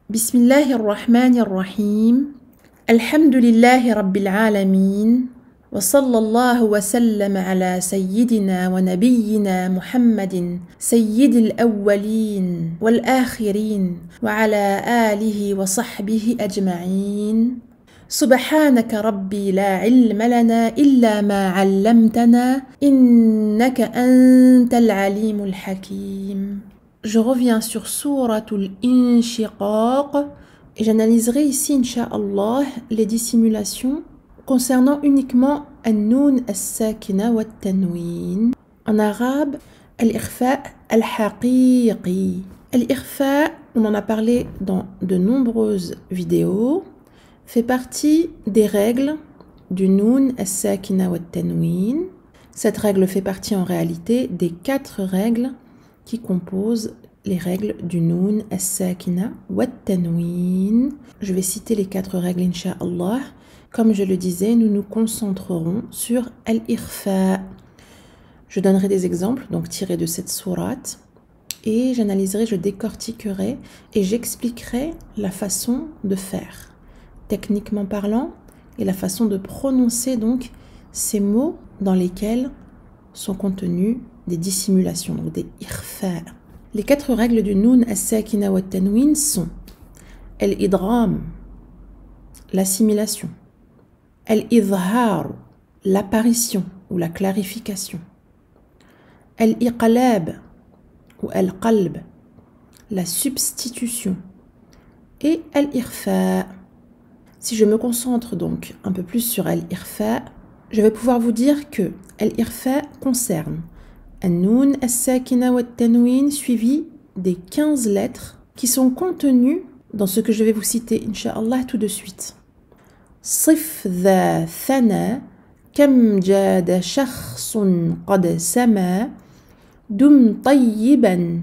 بسم الله الرحمن الرحيم الحمد لله رب العالمين وصلى الله وسلم على سيدنا ونبينا محمد سيد الأولين والآخرين وعلى آله وصحبه أجمعين سبحانك ربي لا علم لنا إلا ما علمتنا إنك أنت العليم الحكيم. Je reviens sur Souratul Inshiqaq et j'analyserai ici, Inch'Allah, les dissimulations concernant uniquement An-Nun As-Sakina wa Tanwin. En arabe, Al-Ikhfa Al-Haqiqi. Al-Ikhfa, on en a parlé dans de nombreuses vidéos, fait partie des règles du Nun As-Sakina wa Tanwin. Cette règle fait partie en réalité des 4 règles qui composent les règles du Nun As-Sakina wa Tanwin. Je vais citer les 4 règles, Inch'Allah. Comme je le disais, nous nous concentrerons sur Al-Ikhfa. Je donnerai des exemples, donc tirés de cette sourate, et j'analyserai, je décortiquerai et j'expliquerai la façon de faire, techniquement parlant, et la façon de prononcer donc ces mots dans lesquels sont contenus des dissimulations, donc des ikhfa. Les 4 règles du Nun As-Sakina wa Tanwin sont Al-Idram, l'assimilation, Al-Izhar, l'apparition ou la clarification, Al-Iqlab ou Al-Qalb, la substitution, et Al-Ikhfa. Si je me concentre donc un peu plus sur Al-Ikhfa, je vais pouvoir vous dire que Al-Ikhfa concerne An-Nun As-Sakina wa Tanwin suivi des 15 lettres qui sont contenues dans ce que je vais vous citer, Inch'Allah, tout de suite. Sif dha thana kam jada shakhsun qad sama dum tayyiban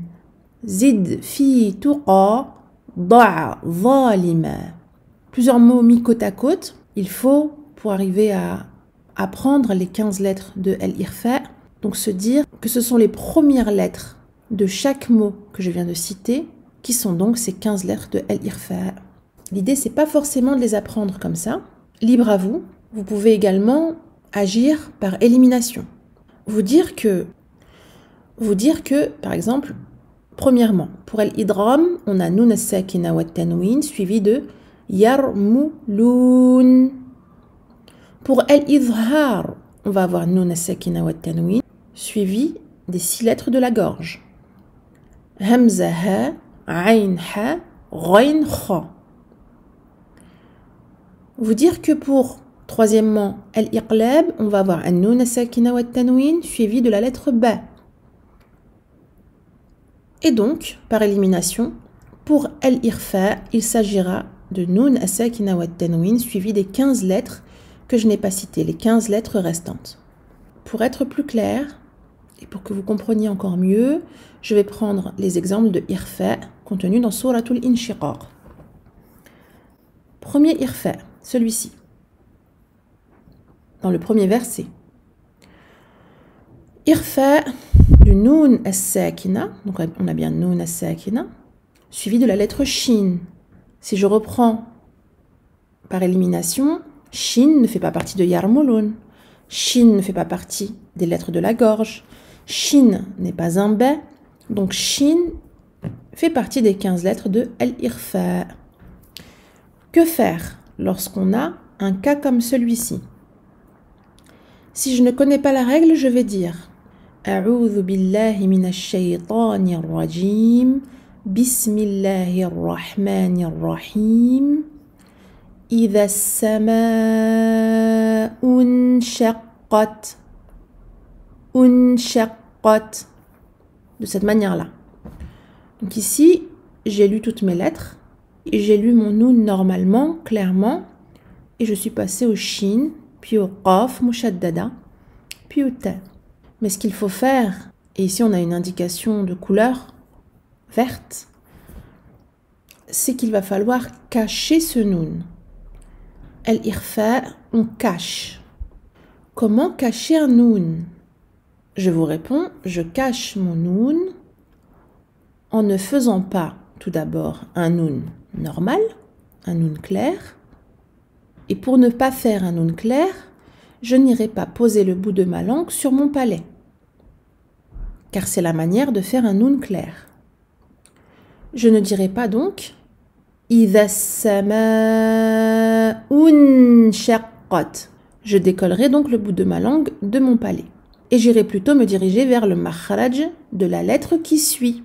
zid fi tuqa da' zalima. Plusieurs mots mis côte à côte. Il faut, pour arriver à apprendre les 15 lettres de Al-Ikhfa, donc se dire que ce sont les premières lettres de chaque mot que je viens de citer qui sont donc ces 15 lettres de Al-Ikhfa. L'idée, c'est pas forcément de les apprendre comme ça. Libre à vous. Vous pouvez également agir par élimination. Vous dire que, par exemple, premièrement, pour Al-Idram, on a Nun As-Sakina wa Tanwin suivi de Yarmulun. Pour Al-Izhar, on va avoir Nun As-Sakina wa Tanwin suivi des 6 lettres de la gorge. Hamza ha, Ain ha, Ghain kha. Vous dire que pour, troisièmement, Al-Iqlab, on va avoir un Nun As-Sakina wa Tanwin suivi de la lettre Ba. Et donc, par élimination, pour Al-Ikhfa, il s'agira de Nun As-Sakina wa Tanwin suivi des 15 lettres que je n'ai pas citées, les 15 lettres restantes. Pour être plus clair, et pour que vous compreniez encore mieux, je vais prendre les exemples de Ikhfa contenus dans Souratul Inshiqaq. Premier Ikhfa, celui-ci, dans le premier verset. Ikhfa du Nun As-Sakina, donc on a bien Nun As-Sakina, suivi de la lettre Shin. Si je reprends par élimination, Shin ne fait pas partie de Yarmulun. Shin ne fait pas partie des lettres de la gorge. Shin n'est pas un ba. Donc Shin fait partie des 15 lettres de Al-Ikhfa. Que faire lorsqu'on a un cas comme celui-ci? Si je ne connais pas la règle, je vais dire A'udhu billahi minash shaytanir rajim. Bismillahir rahmanir rahim. إذا السماء انشقت انشقت. De cette manière-là. Donc ici, j'ai lu toutes mes lettres. Et j'ai lu mon Nun normalement, clairement. Et je suis passée au Shin, puis au Qaf, Mushaddada, puis au Ta. Mais ce qu'il faut faire, et ici on a une indication de couleur verte, c'est qu'il va falloir cacher ce Nun. Al-Ikhfa, on cache. Comment cacher un Nun? Je vous réponds, je cache mon Nun en ne faisant pas tout d'abord un noun normal, un noun clair. Et pour ne pas faire un noun clair, je n'irai pas poser le bout de ma langue sur mon palais. Car c'est la manière de faire un noun clair. Je ne dirai pas donc إِذَا السَّمَاءُ انشَقَّتْ. Je décollerai donc le bout de ma langue de mon palais. Et j'irai plutôt me diriger vers le makhraj de la lettre qui suit.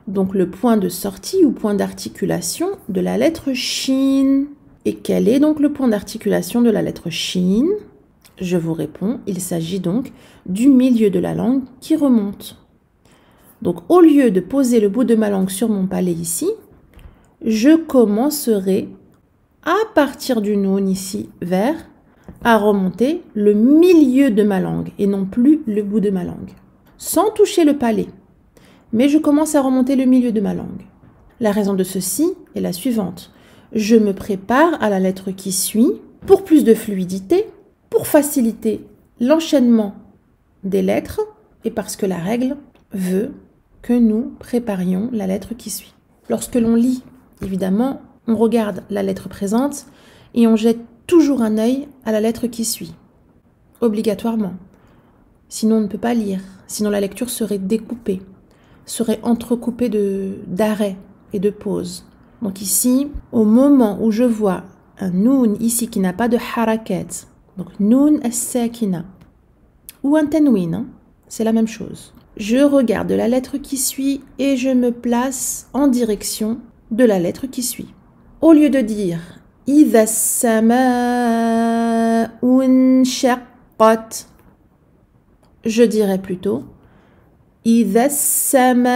Donc le point de sortie ou point d'articulation de la lettre shin. Et quel est donc le point d'articulation de la lettre shin? Je vous réponds, il s'agit donc du milieu de la langue qui remonte. Donc au lieu de poser le bout de ma langue sur mon palais ici, je commencerai à partir du noun ici vers à remonter le milieu de ma langue et non plus le bout de ma langue, sans toucher le palais. Mais je commence à remonter le milieu de ma langue. La raison de ceci est la suivante. Je me prépare à la lettre qui suit pour plus de fluidité, pour faciliter l'enchaînement des lettres et parce que la règle veut que nous préparions la lettre qui suit. Lorsque l'on lit, évidemment, on regarde la lettre présente et on jette toujours un œil à la lettre qui suit, obligatoirement. Sinon, on ne peut pas lire. Sinon, la lecture serait découpée, serait entrecoupée d'arrêts et de pauses. Donc ici, au moment où je vois un noun ici qui n'a pas de harakat, donc noun as-sakina, ou un tanwin, c'est la même chose. Je regarde la lettre qui suit et je me place en direction de la lettre qui suit. Au lieu de dire إِذَا السَّمَاءُ انشَقَّتْ, je dirais plutôt إِذَا السَّمَاءُ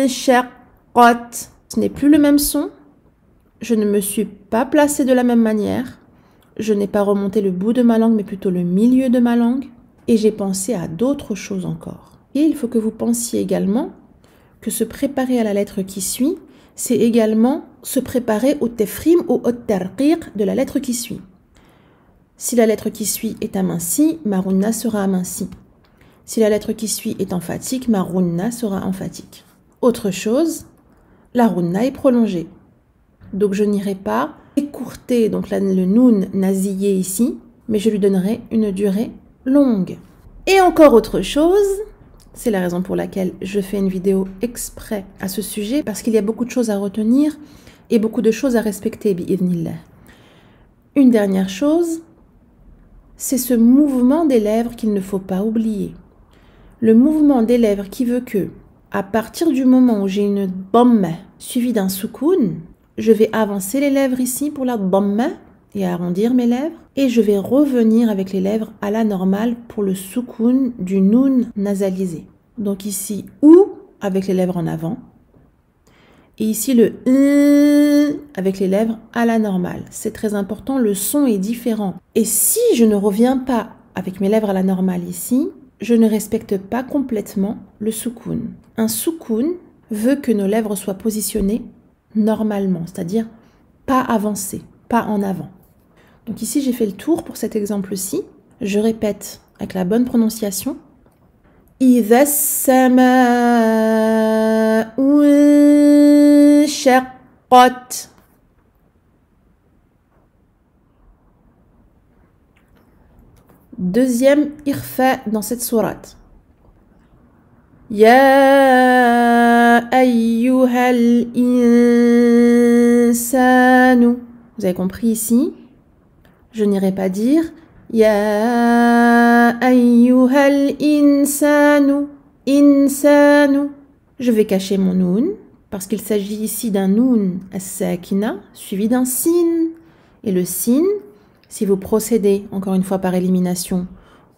انشَقَّتْ. Ce n'est plus le même son. Je ne me suis pas placée de la même manière. Je n'ai pas remonté le bout de ma langue, mais plutôt le milieu de ma langue. Et j'ai pensé à d'autres choses encore. Et il faut que vous pensiez également que se préparer à la lettre qui suit, c'est également se préparer au tefrim ou au tarqiq de la lettre qui suit. Si la lettre qui suit est amincie, ma runna sera amincie. Si la lettre qui suit est emphatique, ma runna sera emphatique. Autre chose, la runna est prolongée. Donc je n'irai pas écourter donc le noun nazillé ici, mais je lui donnerai une durée longue. Et encore autre chose, c'est la raison pour laquelle je fais une vidéo exprès à ce sujet, parce qu'il y a beaucoup de choses à retenir et beaucoup de choses à respecter, bi'idhnillah. Une dernière chose, c'est ce mouvement des lèvres qu'il ne faut pas oublier. Le mouvement des lèvres qui veut que, à partir du moment où j'ai une dhamma suivie d'un soukoun, je vais avancer les lèvres ici pour la dhamma et arrondir mes lèvres, et je vais revenir avec les lèvres à la normale pour le soukoun du noun nasalisé. Donc ici, ou avec les lèvres en avant, et ici le avec les lèvres à la normale. C'est très important, le son est différent. Et si je ne reviens pas avec mes lèvres à la normale ici, je ne respecte pas complètement le soukoun. Un soukoun veut que nos lèvres soient positionnées normalement, c'est-à-dire pas avancées, pas en avant. Donc ici, j'ai fait le tour pour cet exemple-ci. Je répète avec la bonne prononciation. إِذَا السَّمَاءُ انشَقَّتْ. Deuxième irfa dans cette sourate. Ya ayyuhal insanu. Vous avez compris ici? Je n'irai pas dire Ya ayyuhal insanu. Insanu. Je vais cacher mon noun parce qu'il s'agit ici d'un noun as-sakina suivi d'un sin. Et le sin, si vous procédez encore une fois par élimination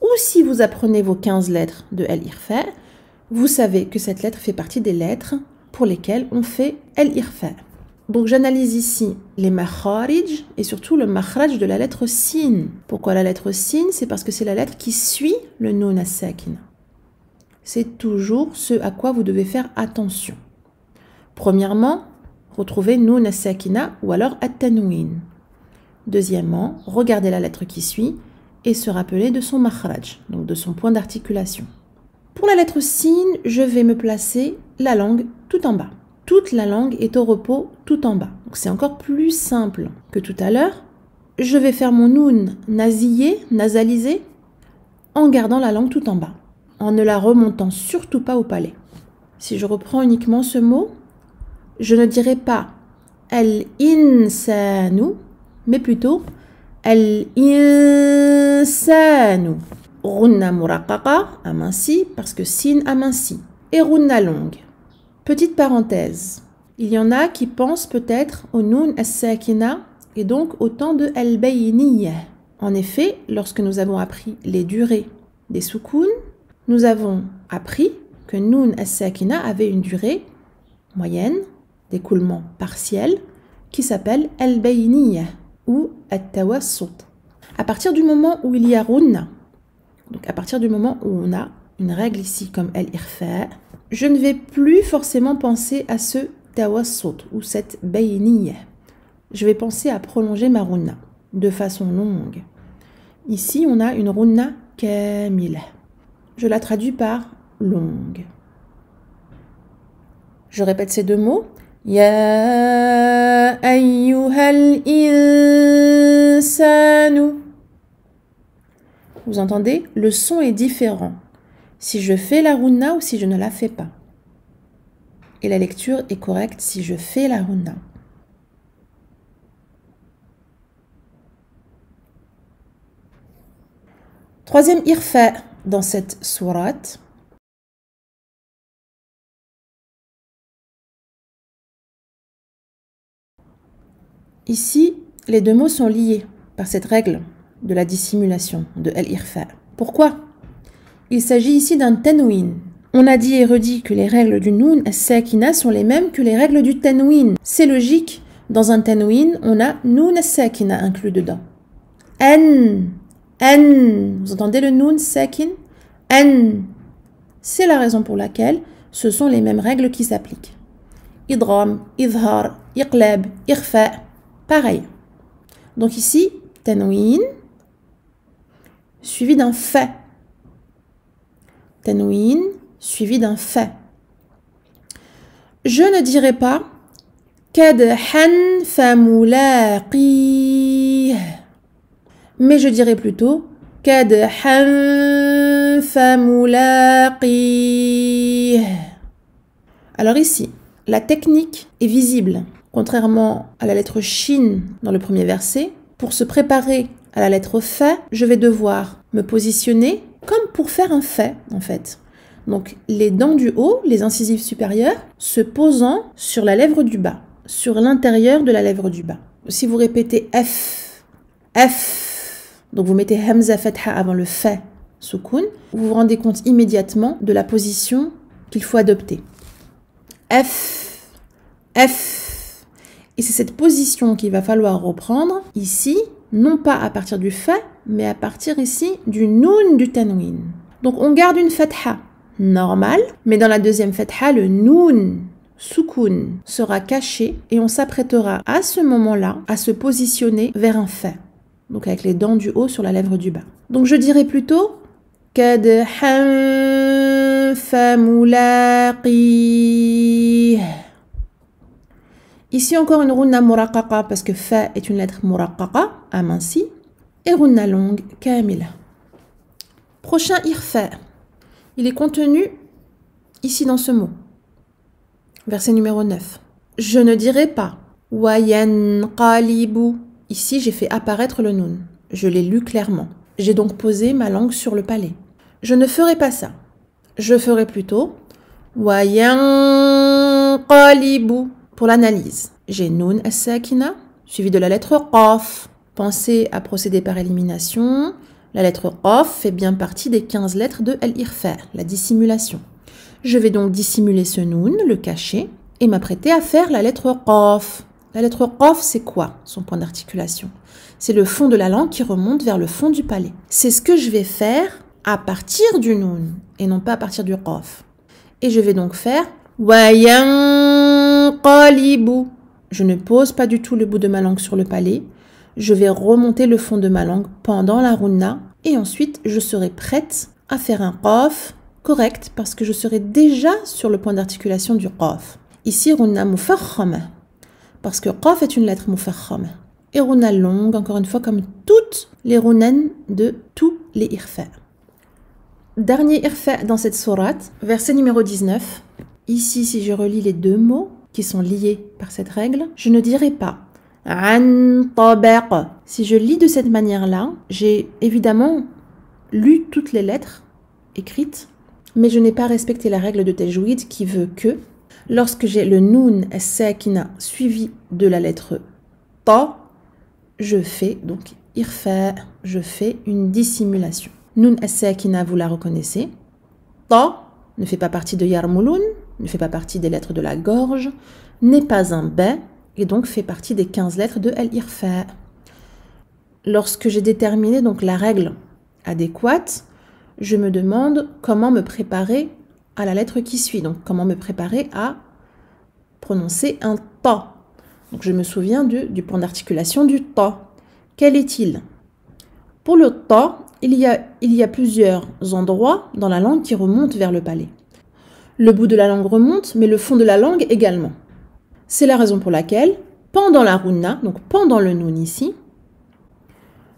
ou si vous apprenez vos 15 lettres de al-irfa, vous savez que cette lettre fait partie des lettres pour lesquelles on fait al-irfa. Donc j'analyse ici les makharij et surtout le makhraj de la lettre sin. Pourquoi la lettre sin? C'est parce que c'est la lettre qui suit le noun as-sakina. C'est toujours ce à quoi vous devez faire attention. Premièrement, retrouvez noun as-sakina ou alors at-tanwin. Deuxièmement, regardez la lettre qui suit et se rappeler de son makhraj, donc de son point d'articulation. Pour la lettre sin, je vais me placer la langue tout en bas. Toute la langue est au repos tout en bas. Donc c'est encore plus simple que tout à l'heure. Je vais faire mon noun nasalisé, en gardant la langue tout en bas, en ne la remontant surtout pas au palais. Si je reprends uniquement ce mot, je ne dirai pas al-insanu, mais plutôt al-insanu. Runna muraqaqa, aminci, parce que sin aminci. Et runna longue. Petite parenthèse, il y en a qui pensent peut-être au noun as-sakina et donc au temps de al-bayniyah. En effet, lorsque nous avons appris les durées des soukouns, nous avons appris que noun as-sakina avait une durée moyenne d'écoulement partiel qui s'appelle al-bayniyah ou at-tawassut. À partir du moment où il y a runna, donc à partir du moment où on a une règle ici comme al-irfa, je ne vais plus forcément penser à ce tawassut ou cette bayniyah. Je vais penser à prolonger ma runna de façon longue. Ici, on a une runna kamila. Je la traduis par longue. Je répète ces deux mots. Ya ayyuhal insanu. Vous entendez? Le son est différent si je fais la runna ou si je ne la fais pas. Et la lecture est correcte si je fais la runna. Troisième irfa dans cette sourate. Ici, les deux mots sont liés par cette règle de la dissimulation de al-irfa. Pourquoi? Il s'agit ici d'un tanwin. On a dit et redit que les règles du noun as-sakina sont les mêmes que les règles du tanwin. C'est logique, dans un tanwin, on a noun as-sakina inclus dedans. An. Vous entendez le noun sakin? An. C'est la raison pour laquelle ce sont les mêmes règles qui s'appliquent. Idram, idhar, iqlab, irfa, pareil. Donc ici, tanwin suivi d'un fa. Tanwin suivi d'un fa. Je ne dirai pas kadhan famulaqih, mais je dirais plutôt kadhan famulaqih. Alors ici, la technique est visible. Contrairement à la lettre shin dans le premier verset, pour se préparer à la lettre fa, je vais devoir me positionner comme pour faire un fa en fait. Donc les dents du haut, les incisives supérieures, se posant sur la lèvre du bas, sur l'intérieur de la lèvre du bas. Si vous répétez F, donc vous mettez hamza fatha avant le fa soukoun, vous vous rendez compte immédiatement de la position qu'il faut adopter. F. Et c'est cette position qu'il va falloir reprendre ici, non pas à partir du fa, mais à partir ici du noun du tanwin. Donc on garde une fatha normale, mais dans la deuxième fatha, le noun soukoun sera caché et on s'apprêtera à ce moment-là à se positionner vers un fa. Donc avec les dents du haut sur la lèvre du bas. Donc je dirais plutôt kadhan famulaqih. Ici encore une runna muraqaqa parce que fa est une lettre muraqaqa, amincie, et runna longue, kamila. Prochain irfa. Il est contenu ici dans ce mot. Verset numéro 9. Je ne dirai pas wa yanqalibu. Ici, j'ai fait apparaître le noun. Je l'ai lu clairement. J'ai donc posé ma langue sur le palais. Je ne ferai pas ça. Je ferai plutôt wa yanqalibu. Pour l'analyse, j'ai noun as-sakina suivi de la lettre qaf. Pensez à procéder par élimination. La lettre qaf fait bien partie des 15 lettres de al-irfa, la dissimulation. Je vais donc dissimuler ce noun, le cacher, et m'apprêter à faire la lettre qaf. La lettre qaf, c'est quoi son point d'articulation? C'est le fond de la langue qui remonte vers le fond du palais. C'est ce que je vais faire à partir du noun et non pas à partir du qaf. Et je vais donc faire wa yanqalibu. Je ne pose pas du tout le bout de ma langue sur le palais. Je vais remonter le fond de ma langue pendant la runna et ensuite je serai prête à faire un qaf correct parce que je serai déjà sur le point d'articulation du qaf. Ici, Runa mufakhama, parce que qaf est une lettre mufakhama. Et Runa longue, encore une fois, comme toutes les runan de tous les irfa. Dernier irfa dans cette sourate, verset numéro 19. Ici, si je relis les deux mots qui sont liés par cette règle, je ne dirai pas an tabaq. Si je lis de cette manière-là, j'ai évidemment lu toutes les lettres écrites, mais je n'ai pas respecté la règle de tajwid qui veut que lorsque j'ai le noun as-sakina suivi de la lettre ta, je fais donc irfa, je fais une dissimulation. Noun as-sakina, vous la reconnaissez. Ta ne fait pas partie de yarmulun, ne fait pas partie des lettres de la gorge, n'est pas un ba et donc fait partie des 15 lettres de al-irfa. Lorsque j'ai déterminé donc la règle adéquate, je me demande comment me préparer à la lettre qui suit, donc comment me préparer à prononcer un ta. Donc je me souviens du point d'articulation du ta. Quel est-il? Pour le ta, il y a plusieurs endroits dans la langue qui remontent vers le palais. Le bout de la langue remonte, mais le fond de la langue également. C'est la raison pour laquelle, pendant la runna, donc pendant le noun ici,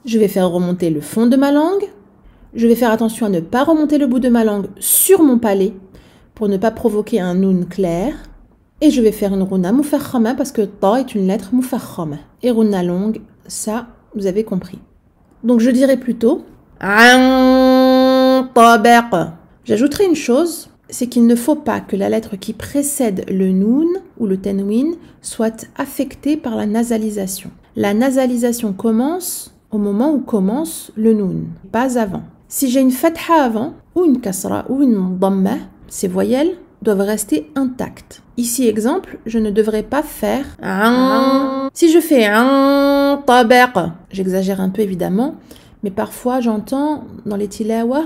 je vais faire remonter le fond de ma langue. Je vais faire attention à ne pas remonter le bout de ma langue sur mon palais pour ne pas provoquer un noun clair. Et je vais faire une runna mufakhama parce que ta est une lettre mufakhama. Et runna longue, ça, vous avez compris. Donc je dirais plutôt an tabaq. J'ajouterai une chose, c'est qu'il ne faut pas que la lettre qui précède le noun ou le tanwin soit affectée par la nasalisation. La nasalisation commence au moment où commence le noun, pas avant. Si j'ai une fatha avant, ou une kasra, ou une dhamma, ces voyelles doivent rester intactes. Ici, exemple, je ne devrais pas faire an. Si je fais an tabaq, j'exagère un peu évidemment, mais parfois j'entends dans les tilawa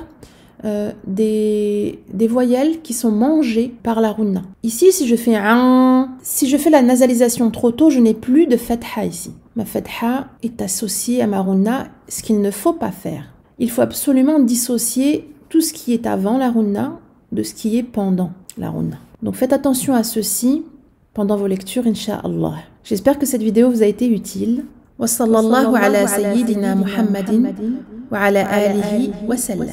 des voyelles qui sont mangées par la runna. Ici, si je fais la nasalisation trop tôt, je n'ai plus de fatha ici. Ma fatha est associée à ma runna, ce qu'il ne faut pas faire. Il faut absolument dissocier tout ce qui est avant la runna de ce qui est pendant la runna. Donc faites attention à ceci pendant vos lectures, incha'Allah. J'espère que cette vidéo vous a été utile. Wa sallallahu ala sayyidina Muhammadin wa ala alihi wa sallam.